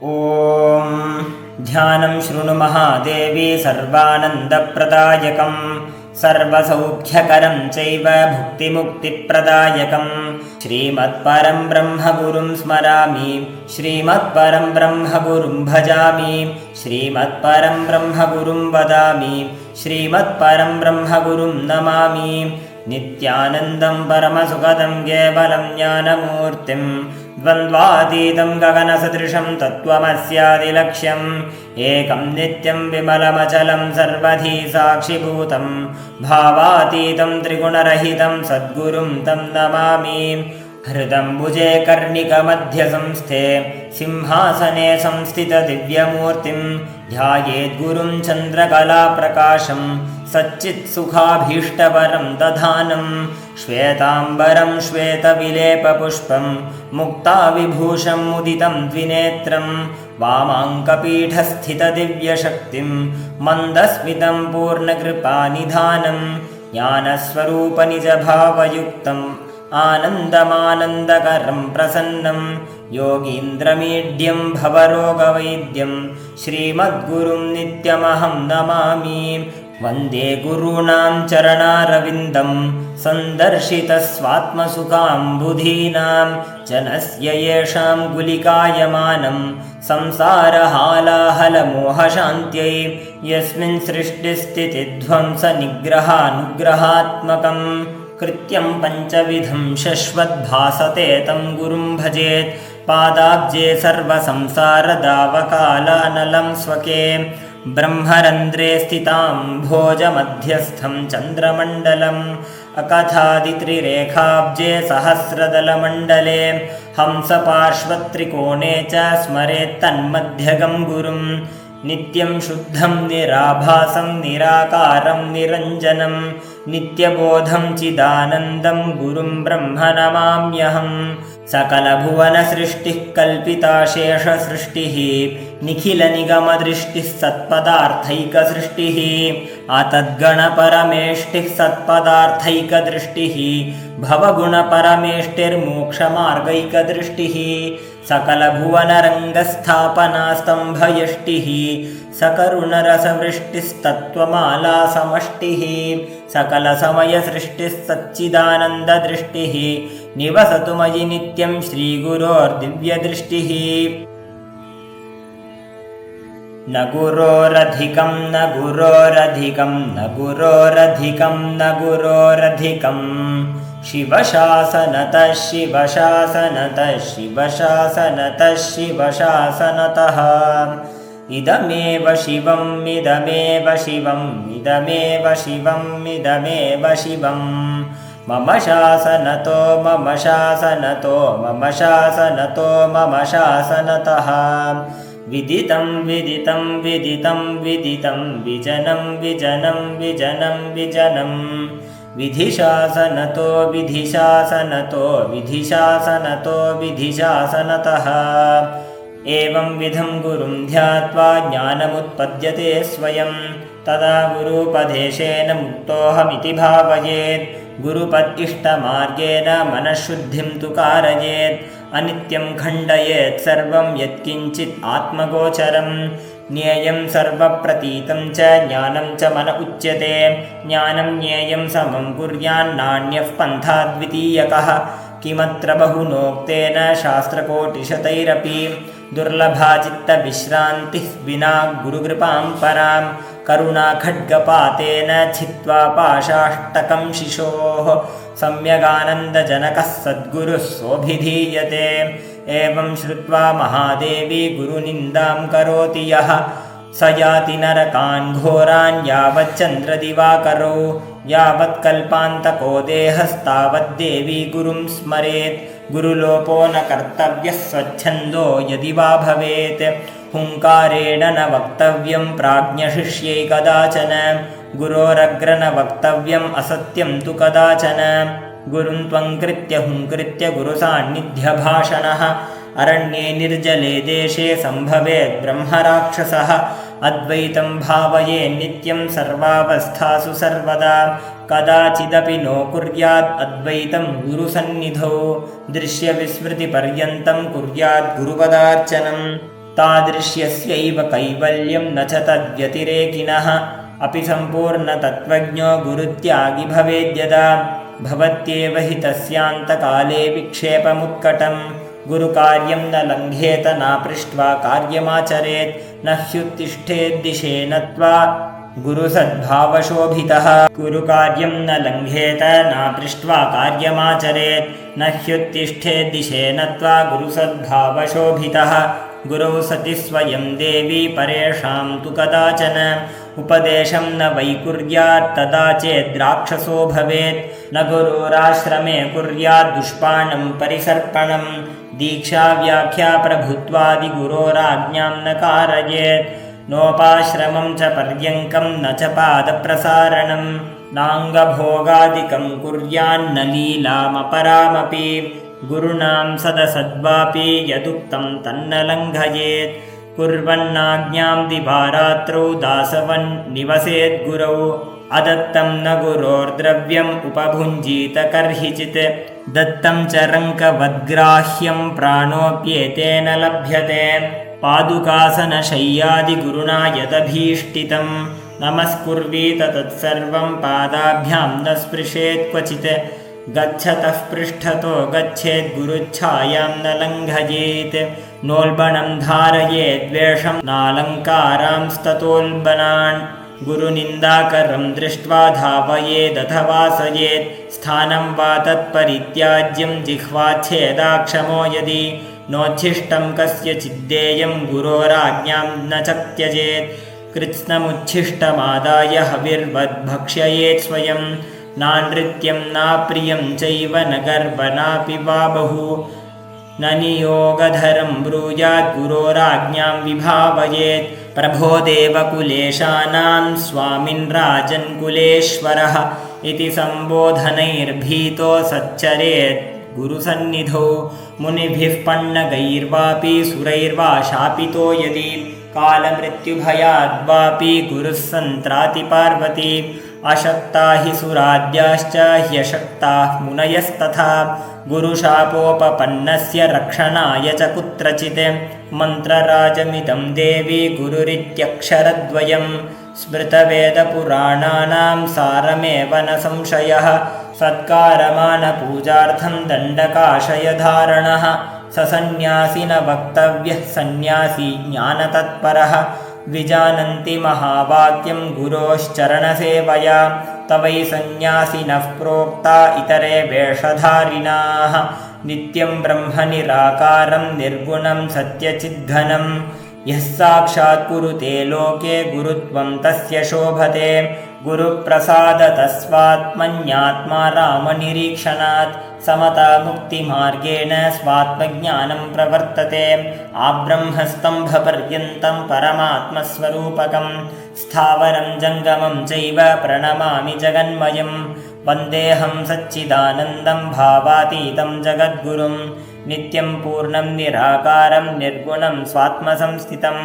ॐ ध्यानं शृणु महादेवी सर्वानन्दप्रदायकं सर्वसौख्यकरं चैव भुक्तिमुक्तिप्रदायकं श्रीमत्परं ब्रह्मगुरुं स्मरामि श्रीमत्परं ब्रह्मगुरुं भजामि श्रीमत्परं ब्रह्मगुरुं वदामि श्रीमत्परं ब्रह्मगुरुं नमामि नित्यानन्दं परमसुखदं केवलं ज्ञानमूर्तिं द्वन्द्वातीतं गगनसदृशं तत्त्वमस्यादिलक्ष्यम् एकं नित्यं विमलमचलं सर्वधी साक्षिभूतं भावातीतं त्रिगुणरहितं सद्गुरुं तं नमामि हृदम्बुजे कर्णिकमध्यसंस्थे सिंहासने संस्थितदिव्यमूर्तिं ध्यायेद्गुरुं चन्द्रकलाप्रकाशं सच्चित्सुखाभीष्टवरं दधानं श्वेताम्बरं श्वेतविलेपपुष्पं मुक्ताविभूषं मुदितं द्विनेत्रं वामाङ्कपीठस्थितदिव्यशक्तिं मन्दस्मितं पूर्णकृपानिधानं ज्ञानस्वरूपनिजभावयुक्तम् आनन्दमानन्दकरं प्रसन्नं योगीन्द्रमीड्यं भवरोगवैद्यं श्रीमद्गुरुं नित्यमहं नमामि वन्दे गुरूणां चरणारविन्दं सन्दर्शितस्वात्मसुखाम्बुधीनां जनस्य येषां गुलिकायमानं संसारहालाहलमोहशान्त्यै यस्मिन् सृष्टिस्थितिध्वंसनिग्रहानुग्रहात्मकं कृत्यं पञ्चविधं शश्वद्भासते तं गुरुं भजेत् पादाब्जे सर्वसंसारदावकालानलं स्वके ब्रह्मरन्ध्रे स्थितां भोजमध्यस्थं चन्द्रमण्डलम् अकथादित्रिरेखाब्जे सहस्रदलमण्डले हंसपार्श्वत्रिकोणे च स्मरेत्तन्मध्यगं गुरुं नित्यं शुद्धं निराभासं निराकारं निरञ्जनं नित्यबोधं चिदानन्दं गुरुं ब्रह्म नमाम्यहं सकलभुवनसृष्टिः कल्पिताशेषसृष्टिः निखिलनिगमदृष्टिः सत्पदार्थैकसृष्टिः आतद्गणपरमेष्टिः सत्पदार्थैकदृष्टिः भवगुणपरमेष्टिर्मोक्षमार्गैकदृष्टिः सकलभुवनरङ्गस्थापनास्तम्भयष्टिः सकरुणरसवृष्टिस्तत्त्वमाला समष्टिः सकलसमयसृष्टिः सच्चिदानन्ददृष्टिः निवसतु मयि नित्यं श्रीगुरोर्दिव्यदृष्टिः न गुरोरधिकं न गुरोरधिकं न गुरोरधिकं न गुरोरधिकं शिवशासनतः शिवशासनतः शिवशासनतः शिवशासनतः इदमेव शिवम् इदमेव शिवम् इदमेव शिवम् इदमेव शिवं मम शासनतो मम शासनतो मम शासनतो मम शासनतः विदितं विदितं विदितं विदितं विजनं विजनं विजनं विजनं विधिशासनतो विधिशासनतो विधिशासनतो विधिशासनतः एवं विधं गुरुं ध्यात्वा ज्ञानमुत्पद्यते स्वयं तदा गुरुपदेशेन मुक्तोऽहमिति भावयेत् गुरुपद्इष्टमार्गेण मनःशुद्धिं तु कारयेत् अनित्यं खण्डयेत् सर्वं यत्किञ्चित् आत्मगोचरं ज्ञेयं सर्वप्रतीतं च ज्ञानं च मन उच्यते ज्ञानं ज्ञेयं समं कुर्यान्नान्यः पन्था द्वितीयकः किमत्र बहुनोक्तेन शास्त्रकोटिशतैरपि दुर्लभा चित्तविश्रान्तिः विना गुरुकृपां परां करुणाखड्गपातेन छित्त्वा पाशाष्टकं शिशोः सम्यगानन्दजनकः सद्गुरुः सोऽभिधीयते एवं श्रुत्वा महादेवी गुरुनिन्दां करोति यः स याति नरकान् घोरान् यावच्चन्द्रदिवाकरौ यावत्कल्पान्तको देहस्तावद्देवी गुरुं स्मरेत् गुरुलोपो न कर्तव्यः स्वच्छन्दो यदि वा भवेत् हुङ्कारेण न वक्तव्यं प्राज्ञशिष्यै कदाचन गुरोरग्र न वक्तव्यम् असत्यं तु कदाचन गुरुं त्वङ्कृत्य हुङ्कृत्य गुरुसान्निध्यभाषणः अरण्ये निर्जले देशे सम्भवेत् ब्रह्मराक्षसः अद्वैतं भावये नित्यं सर्वावस्थासु सर्वदा कदाचिदपि नो कुर्यात् अद्वैतं गुरुसन्निधौ दृश्यविस्मृतिपर्यन्तं कुर्यात् गुरुपदार्चनं तादृश्यस्यैव कैवल्यं न च तद्व्यतिरेकिनः अपि सम्पूर्णतत्त्वज्ञो गुरुत्यागी भवेद्यदा भवत्येव हि तस्यान्तकाले विक्षेपमुत्कटं गुरुकार्यं न लङ्घेत नापृष्ट्वा कार्यमाचरेत् न ह्युत्तिष्ठेद्दिशे नत्वा गुरुसद्भावशोभितः गुरुकार्यं न लङ्घेत नापृष्ट्वा कार्यमाचरेत् न ह्युत्तिष्ठेद्दिशे नत्वा गुरुसद्भावशोभितः गुरौ सति स्वयं देवी परेषां तु कदाचन उपदेशं न वैकुर्यात् तदा चेद्राक्षसो भवेत् न गुरोराश्रमे कुर्यात् दुष्पाणं परिसर्पणं दीक्षाव्याख्या प्रभुत्वादिगुरोराज्ञां न कारयेत् नोपाश्रमं च पर्यङ्कं न च पादप्रसारणं नाङ्गभोगादिकं कुर्यान्न लीलामपरामपि गुरुणां सदसद्वापि यदुक्तं तन्न लङ्घयेत् कुर्वन्नाज्ञां दिवारात्रौ दासवन् निवसेद्गुरौ अदत्तं न गुरोर्द्रव्यम् उपभुञ्जीत कर्हिचित् दत्तं च रङ्कवद्ग्राह्यं प्राणोऽप्येतेन लभ्यते पादुकासनशय्यादिगुरुणा यदभीष्टितं नमस्कुर्वीत तत्सर्वं पादाभ्यां न स्पृशेत् क्वचित् गच्छतः पृष्ठतो गच्छेद्गुरुच्छायां न लङ्घयेत् नोल्बणं धारयेद्वेषं नालङ्कारांस्ततोल्बणान् गुरुनिन्दाकरं दृष्ट्वा धावयेदथवासयेत् स्थानं वा तत्परित्याज्यं जिह्वाच्छेदाक्षमो यदि नोच्छिष्टं कस्यचिद्देयं गुरोराज्ञां न च त्यजेत् कृत्स्नमुच्छिष्टमादाय हविर्वद्भक्ष्ययेत् स्वयं नानृत्यं नाप्रियं चैव न गर्वनापि वा बहु न नियोगधरं ब्रूयात् गुरोराज्ञां विभावयेत् प्रभो देवकुलेशानां स्वामिन् राजन् कुलेश्वरः इति सम्बोधनैर्भीतो सच्चरेत् गुरुसन्निधौ मुनिभिः पन्नगैर्वापि सुरैर्वा शापितो यदि कालमृत्युभयाद्वापि गुरुः सन्त्राति पार्वती अशक्ता हि सुराद्याश्च ह्यशक्ताः मुनयस्तथा गुरुशापोपपन्नस्य रक्षणाय च कुत्रचित् मन्त्रराजमिदं देवी गुरुरित्यक्षरद्वयं स्मृतवेदपुराणानां सारमेव न संशयः सत्कारमानपूजार्थं दण्डकाशयधारणः स सन्न्यासी न वक्तव्यः सन्न्यासी ज्ञानतत्परः विजानन्ति महावाक्यं गुरोश्चरणसेवया तवै सन्न्यासिनः प्रोक्ता इतरे वेषधारिणाः नित्यं ब्रह्म निराकारं निर्गुणं सत्यचिद्घनं यः साक्षात् कुरुते लोके गुरुत्वं तस्य शोभते गुरुप्रसादतस्वात्मन्यात्मा रामनिरीक्षणात् समता मुक्तिमार्गेण स्वात्मज्ञानं प्रवर्तते आब्रह्मस्तम्भपर्यन्तं परमात्मस्वरूपकं स्थावरं जङ्गमं चैव प्रणमामि जगन्मयं वन्देऽहं सच्चिदानन्दं भावातीतं जगद्गुरुं नित्यं पूर्णं निराकारं निर्गुणं स्वात्मसंस्थितं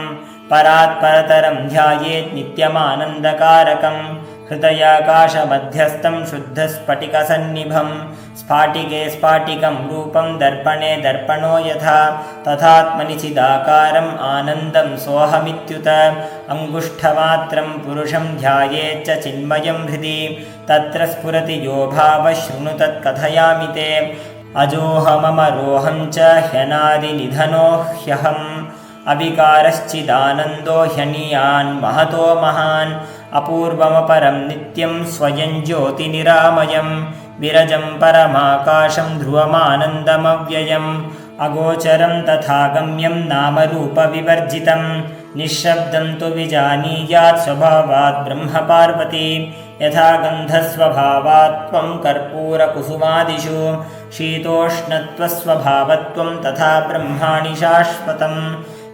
परात्परतरं ध्यायेत् नित्यमानन्दकारकं हृदयाकाशमध्यस्थं शुद्धस्फटिकसन्निभं स्फाटिके स्फाटिकं रूपं दर्पणे दर्पणो यथा तथात्मनि चिदाकारम् आनन्दं सोऽहमित्युत अङ्गुष्ठमात्रं पुरुषं ध्यायेच्च चिन्मयं हृदि तत्र स्फुरति यो भावः शृणु तत्कथयामि ते अजोऽहममरोऽहं च ह्यनादिनिधनो ह्यहम् अविकारश्चिदानन्दो ह्यनियान् महतो महान् अपूर्वमपरं नित्यं स्वयं ज्योतिनिरामयं विरजं परमाकाशं ध्रुवमानन्दमव्ययम् अगोचरं तथा गम्यं नामरूपविवर्जितं निःशब्दं तु विजानीयात् स्वभावात् ब्रह्मपार्वती यथा गन्धस्वभावात् त्वं कर्पूरकुसुमादिषु शीतोष्णत्वस्वभावत्वं तथा ब्रह्माणि शाश्वतं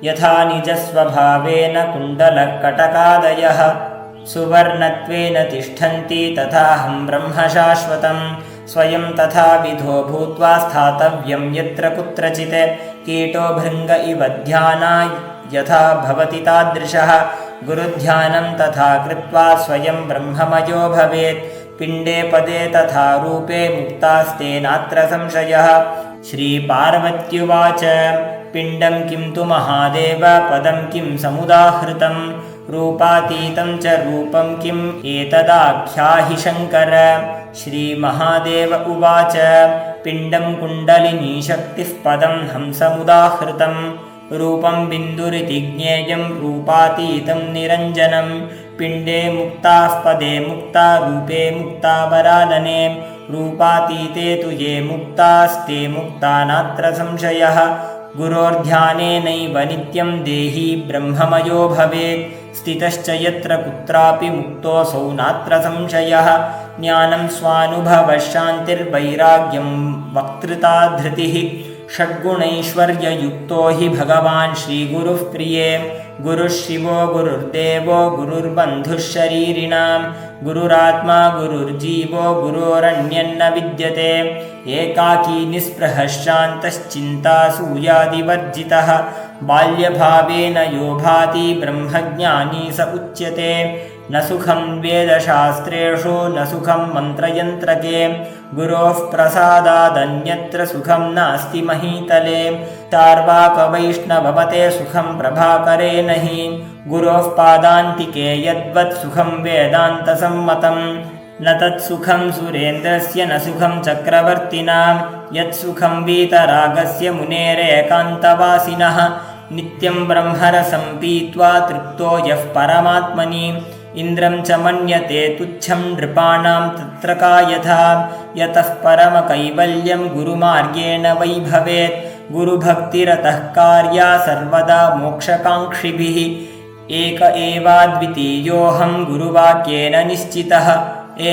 यथा निजस्वभावेन कुण्डलकटकादयः सुवर्णत्वेन तिष्ठन्ति तथाहं ब्रह्म शाश्वतं स्वयं तथा विधो भूत्वा स्थातव्यं यत्र कुत्रचित् कीटो भृङ्ग इव ध्यानाय यथा भवति तादृशः गुरुध्यानं तथा कृत्वा स्वयं ब्रह्ममयो भवेत् पिण्डे पदे तथा रूपे मुक्तास्ते नात्र संशयः श्रीपार्वत्युवाच पिण्डं किं तु महादेव पदं किं समुदाहृतं रूपातीतं च रूपं किम् एतदाख्याहि शङ्कर। श्रीमहादेव उवाच पिण्डं कुण्डलिनी शक्तिः पदं हंसमुदाहृतं रूपं बिन्दुरिति ज्ञेयं रूपातीतं निरञ्जनं पिण्डे मुक्ताः पदे मुक्ता रूपे मुक्ता वरानने रूपातीते तु ये मुक्तास्ते मुक्ता नात्र संशयः गुरोर्ध्यानेनैव नित्यं देही ब्रह्ममयो भवेत् स्थितश्च यत्र कुत्रापि मुक्तोऽसौ नात्र संशयः ज्ञानं स्वानुभवः शान्तिर्वैराग्यं वक्तृता धृतिः षड्गुणैश्वर्ययुक्तो हि भगवान् श्रीगुरुः प्रिये गुरुः शिवो गुरुर्देवो गुरुर्बन्धुः शरीरिणां गुरुरात्मा गुरुर्जीवो गुरोरन्यन्न विद्यते एकाकी निःस्पृहः शान्तश्चिन्तासूयादिवर्जितः बाल्यभावेन यो भाति ब्रह्मज्ञानी स उच्यते न सुखं वेदशास्त्रेषु न सुखं मन्त्रयन्त्रके गुरोः प्रसादादन्यत्र सुखं नास्ति महीतले चार्वाकवैष्णवमते सुखं प्रभाकरे नहि गुरोः पादान्तिके यद्वत् सुखं वेदान्तसम्मतं न तत्सुखं सुरेन्द्रस्य न सुखं चक्रवर्तिनां यत्सुखं वीतरागस्य मुनेरेकान्तवासिनः नित्यं ब्रह्मरसं पीत्वा तृप्तो यः परमात्मनि इन्द्रं च मन्यते तुच्छं नृपाणां तत्र का यथा यतः परमकैवल्यं गुरुमार्गेण वै भवेत् गुरुभक्तिरतः कार्या सर्वदा मोक्षकाङ्क्षिभिः एक एवाद्वितीयोऽहं गुरुवाक्येन निश्चितः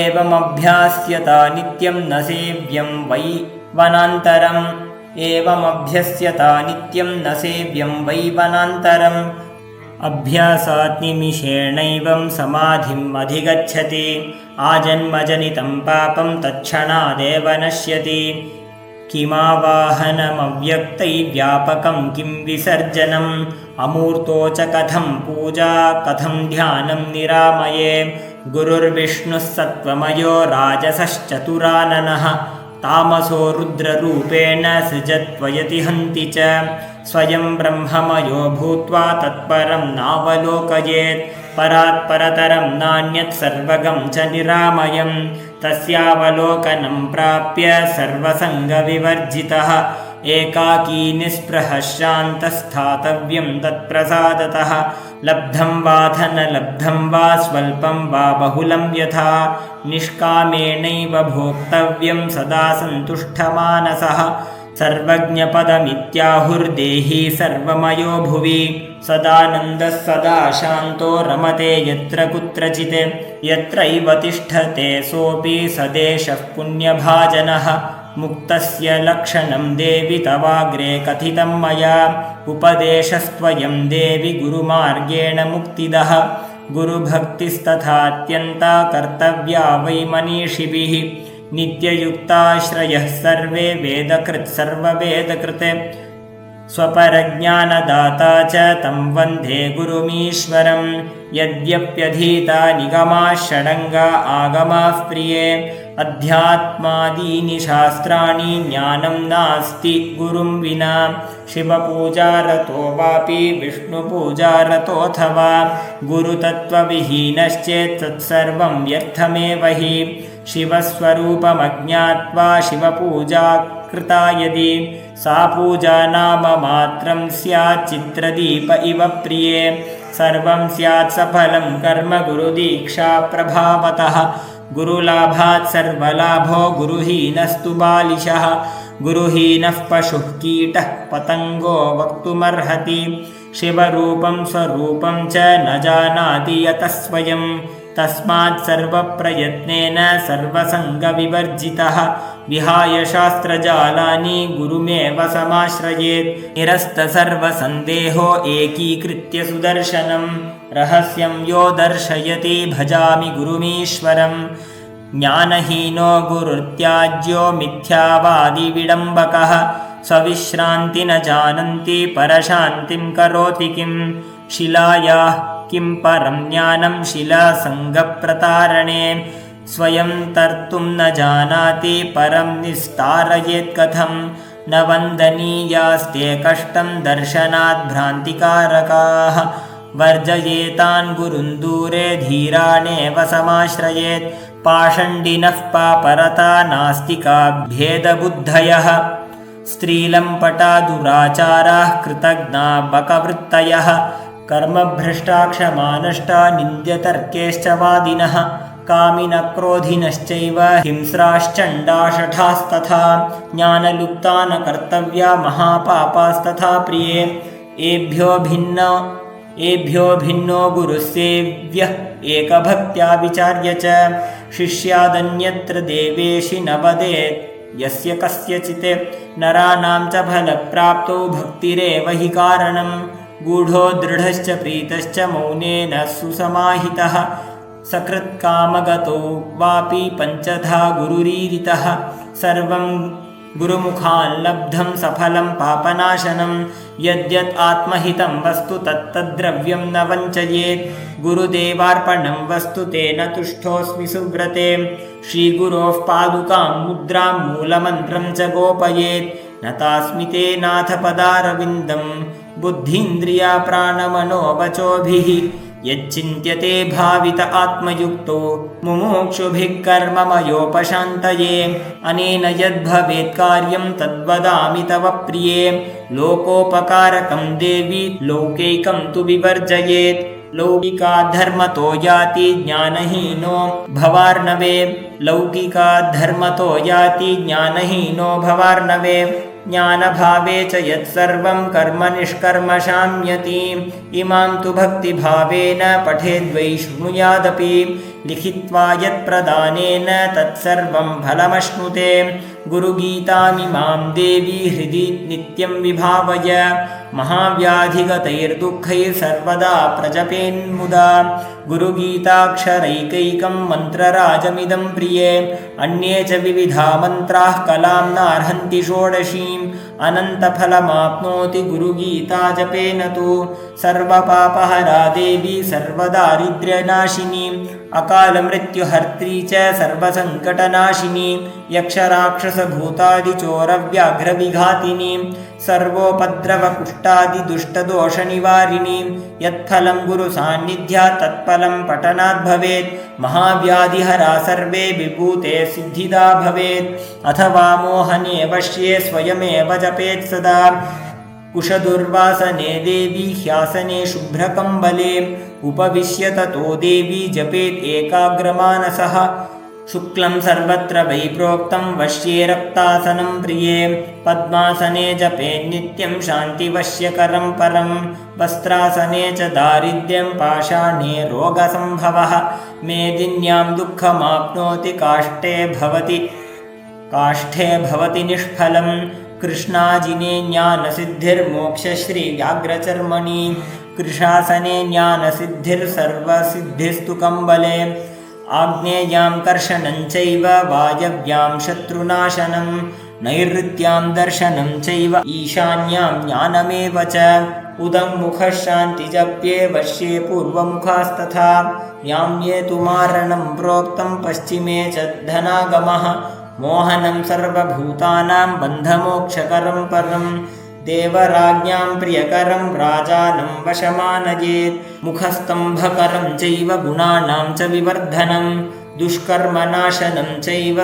एवमभ्यास्यता नित्यं न सेव्यं वै वनान्तरम् एवमभ्यस्यता नित्यं न सेव्यं वै वनान्तरम् अभ्यासात् निमिषेणैवं समाधिम् अधिगच्छति आजन्मजनितं पापं तत्क्षणादेव नश्यति किमावाहनमव्यक्तैव्यापकं किं विसर्जनम् अमूर्तो च कथं पूजा कथं ध्यानं निरामये गुरुर्विष्णुः सत्त्वमयो राजसश्चतुराननः तामसो रुद्ररूपेण सृजत्वयति हन्ति च स्वयं ब्रह्ममयो भूत्वा तत्परं नावलोकयेत् परात् परतरं नान्यत् सर्वगं च निरामयं तस्यावलोकनं प्राप्य सर्वसङ्गविवर्जितः एकाकी निःस्पृहः शान्तस्थातव्यं तत्प्रसादतः लब्धं वा धनलब्धं वा स्वल्पं वा बहुलं यथा निष्कामेणैव भोक्तव्यं सदा सन्तुष्टमानसः सर्वज्ञपदमित्याहुर्देही सर्वमयो भुवि सदानन्दः सदा शान्तो रमते यत्र कुत्रचित् यत्रैव तिष्ठते सोऽपि सदेशः पुण्यभाजनः मुक्तस्य लक्षणं देवि तवाग्रे कथितं मया उपदेशस्त्वयं देवि गुरुमार्गेण मुक्तिदः गुरुभक्तिस्तथात्यन्ता कर्तव्या वै मनीषिभिः नित्ययुक्ताश्रयः सर्वे वेदकृत् सर्ववेदकृत् स्वपरज्ञानदाता च तं वन्दे गुरुमीश्वरं यद्यप्यधीता निगमाः षडङ्गा आगमाः प्रिये अध्यात्मादीनि शास्त्राणि ज्ञानं नास्ति गुरुं विना शिवपूजारतो वापि विष्णुपूजारतोऽथवा गुरुतत्त्वविहीनश्चेत् तत्सर्वं व्यर्थमेव हि शिवस्वरूपमज्ञात्वा शिवपूजा कृता यदि सा पूजा नाम मात्रं स्यात् चित्रदीप इव प्रिये सर्वं स्यात् सफलं कर्म गुरुदीक्षा प्रभावतः गुरुलाभात् सर्वलाभो गुरुहीनस्तु बालिशः गुरुहीनः पशुः कीटः पतङ्गो वक्तुमर्हति शिवरूपं स्वरूपं च न जानाति यतः स्वयं तस्मात् सर्वप्रयत्नेन सर्वसङ्गविवर्जितः विहाय शास्त्रजालानि गुरुमेव समाश्रयेत् निरस्तसर्वसन्देहो एकीकृत्य सुदर्शनं रहस्यं यो दर्शयति भजामि गुरुमीश्वरम् ज्ञानहीनो गुरुत्याज्यो मिथ्यावादिविडम्बकः सविश्रान्ति न जानन्ति परशान्तिं करोति किं शिलायाः किं परं ज्ञानं शिलासङ्गप्रतारणे स्वयं तर्तुं न जानाति परं निस्तारयेत् कथं न वन्दनीयास्ते कष्टं दर्शनात् भ्रान्तिकारकाः वर्जयेतान् गुरुन् दूरे धीरानेव समाश्रयेत् पाषण्डिनः पापरता नास्तिका भेदबुद्धयः स्त्रीलम्पटा दुराचाराः कृतघ्ना बकवृत्तयः कर्मभ्रष्टाक्षमानष्टा निन्द्यतर्केश्च वादिनः कामिनक्रोधिनश्चैव हिंस्राश्चण्डाशठास्तथा ज्ञानलुप्ता न कर्तव्या महापापास्तथा प्रिये एभ्यो भिन्नो गुरुसेव्यः एकभक्त्या विचार्य च शिष्यादन्यत्र देवेशि न वदेत् यस्य कस्यचित् नराणां च फलप्राप्तौ भक्तिरेव हि कारणं गूढो दृढश्च प्रीतश्च मौनेन सुसमाहितः सकृत्कामगतो वापि पञ्चधा गुरुरीरितः सर्वं गुरुमुखान् लब्धं सफलं पापनाशनं यद्यत् आत्महितं वस्तु तत्तद्द्रव्यं न वञ्चयेत् गुरुदेवार्पणं वस्तु तेन तुष्टोऽस्मि सुव्रते श्रीगुरोः पादुकां मुद्रां मूलमन्त्रं च गोपयेत् नतास्मि ते नाथ पदारविन्दं बुद्धीन्द्रिया प्राणमनोवचोभिः यच्चिन्त्यते भावित आत्मयुक्तो मुमुक्षुभिः कर्ममयोपशान्तये अनेन यद्भवेत् कार्यं तद्वदामि तव प्रिये लोकोपकारकं देवी लौकिकं तु विवर्जयेत् लौकिकाद्धर्मतो याति ज्ञानहीनो भवार्णवे लौकिकाद्धर्मतो याति ज्ञानहीनो भवार्णवे ज्ञानभावे च यत्सर्वं कर्म निष्कर्मशाम्यति इमां तु भक्तिभावेन पठेद्वै शृणुयादपि लिखित्वा यत्प्रदानेन तत्सर्वं फलमश्नुते गुरुगीतामिमां देवी हृदि नित्यं विभावय महाव्याधिगतैर्दुःखैः सर्वदा प्रजपेन्मुदा गुरुगीताक्षरैकैकं मन्त्रराजमिदं प्रिये अन्ये च विविधा मन्त्राः कलां नार्हन्ति षोडशीम् अनन्तफलमाप्नोति गुरुगीता जपेन तु सर्वपापहरा देवी सर्वदारिद्र्यनाशिनी अकालमृत्युहर्त्री च सर्वसङ्कटनाशिनी यक्षराक्षसभूतादिचोरव्याघ्रविघातिनी सर्वोपद्रवकुष्ठादिदुष्टदोषनिवारिणी यत्फलं गुरुसान्निध्यात् तत्फलं पठनात् भवेत् महाव्याधिहरा सर्वे विभूते सिद्धिदा भवेत् अथवा मोहने वश्ये स्वयमेव जपेत् सदा कुशदुर्वासने देवी ह्यासने शुभ्रकम्बले उपविश्य ततो देवी जपेत् एकाग्रमानसः शुक्लं सर्वत्र वै प्रोक्तं वश्ये रक्तासनं प्रिये पद्मासने जपेत् नित्यं शान्तिवश्यकरं परं वस्त्रासने च दारिद्र्यं पाषाणे रोगसम्भवः मेदिन्यां दुःखमाप्नोति काष्ठे भवति निष्फलं कृष्णाजिने ज्ञानसिद्धिर्मोक्षश्रीव्याघ्रचर्मणि कृशासने ज्ञानसिद्धिर्सर्वसिद्धिस्तु कम्बले आग्नेयां कर्षणं चैव वायव्यां शत्रुनाशनं नैऋत्यां दर्शनं चैव ईशान्यां ज्ञानमेव च उदङ्मुखः शान्तिजप्ये वश्ये पूर्वमुखास्तथा याम्ये तु मारणं प्रोक्तं पश्चिमे च धनागमः मोहनं सर्वभूतानां बन्धमोक्षकरं परं देवराज्ञां प्रियकरं राजानं वशमानयेत् मुखस्तम्भकरं चैव गुणानां च विवर्धनं दुष्कर्मनाशनं चैव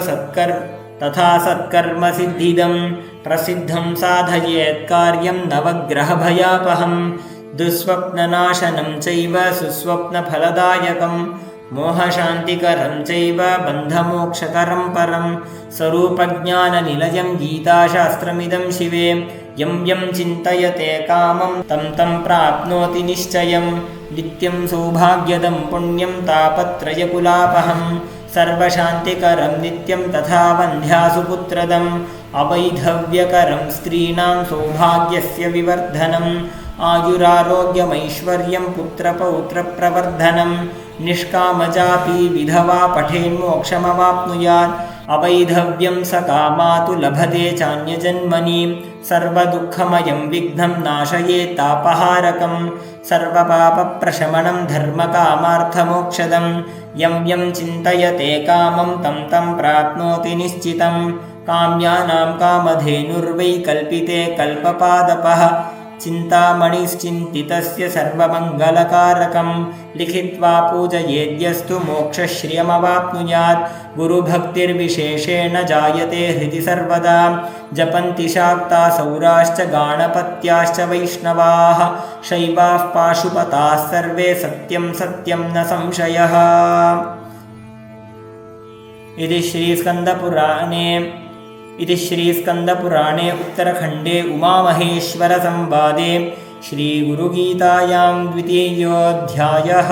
तथा सत्कर्मसिद्धिदं प्रसिद्धं साधयेत् कार्यं नवग्रहभयापहं दुःस्वप्ननाशनं चैव सुस्वप्नफलदायकं मोहशान्तिकरं चैव बन्धमोक्षकरं परं स्वरूपज्ञाननिलयं गीताशास्त्रमिदं शिवे यं यं चिन्तयते कामं तं तं प्राप्नोति निश्चयं नित्यं सौभाग्यदं पुण्यं तापत्रयकुलापहं सर्वशान्तिकरं नित्यं तथा वन्ध्यासुपुत्रदम् अवैधव्यकरं स्त्रीणां सौभाग्यस्य विवर्धनम् आयुरारोग्यमैश्वर्यं पुत्रपौत्रप्रवर्धनं निष्कामजापि विधवा पठेन्मोक्षमवाप्नुयात् अवैधव्यं स कामातु लभते चान्यजन्मनि सर्वदुःखमयं विघ्नं नाशयेत्तापहारकं सर्वपापप्रशमनं धर्मकामार्थमोक्षदं यं यं चिन्तयते कामं तं तं प्राप्नोति निश्चितं काम्यानां कामधेनुर्वै कल्पिते कल्पपादपः चिन्तामणिश्चिन्तितस्य सर्वमङ्गलकारकं लिखित्वा पूजयेद्यस्तु मोक्षश्रियमवाप्नुयात् गुरुभक्तिर्विशेषेण जायते हृदि सर्वदा जपन्ति शाक्ता सौराश्च गाणपत्याश्च वैष्णवाः शैवाः पाशुपताः सर्वे सत्यं सत्यं न संशयः। इति श्रीस्कन्दपुराणे उत्तरखण्डे उमामहेश्वरसंवादे श्रीगुरुगीतायां 2. अध्यायः।